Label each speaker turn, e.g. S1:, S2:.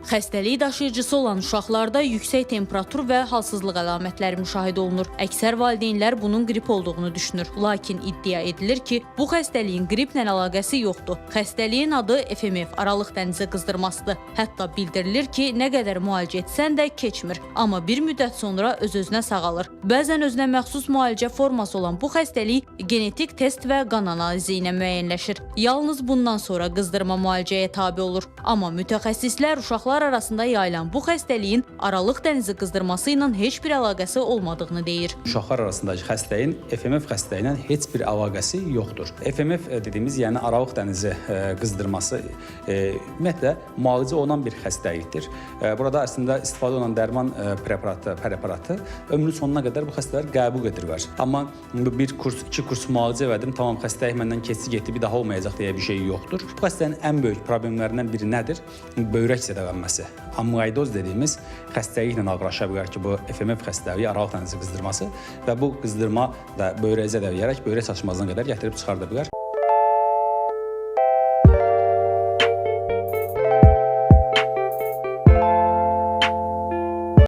S1: Xəstəlik daşıyıcısı olan uşaqlarda yüksək temperatur və halsızlıq əlamətləri müşahidə olunur. Əksər valideynlər bunun qrip olduğunu düşünür. Lakin iddia edilir ki, bu xəstəliyin qriplə əlaqəsi yoxdur. Xəstəliyin adı FMF, aralıq dənizi qızdırmasıdır. Hətta bildirilir ki, nə qədər müalicə etsən də keçmir. Amma bir müddət sonra öz-özünə sağalır. Bəzən özünə məxsus müalicə forması olan bu xəstəlik genetik test və qan analizi ilə müəyyənləşir. Yalnız bundan sonra qızdırma müalicəyə tabe olur. Amma mütəxəssislər uşaqlar arasında yayılan bu xəstəliyin aralıq dənizi qızdırması ilə heç bir əlaqəsi olmadığını deyir.
S2: Uşaqlar arasındakı xəstəliyin FMF xəstəliyi ilə heç bir əlaqəsi yoxdur. FMF dediyimiz, yəni aralıq dənizi qızdırması ümumiyyətlə müalicə olunan bir xəstəlikdir. Burada əslində istifadə olunan dərman preparatı ömrün sonuna qədər bu xəstələr qəbul edirlər. Amma bir kurs, 2 kurs müalicə verdim, tamam xəstəlik məndən keçdi, getdi, bir daha olmayacaq deyə bir şey yoxdur. Bu xəstəliyin ən böyük problemlərindən biri nədir? Böyrək zədələnməsi. Amyloidoz dediyimiz xəstəliklə ağırlaşa bilər ki, bu FMF xəstəliyi, aralıq dənizi qızdırması və bu qızdırma da böyrəyi zədələyərək böyrək çatışmazlığına qədər gətirib çıxarda bilər.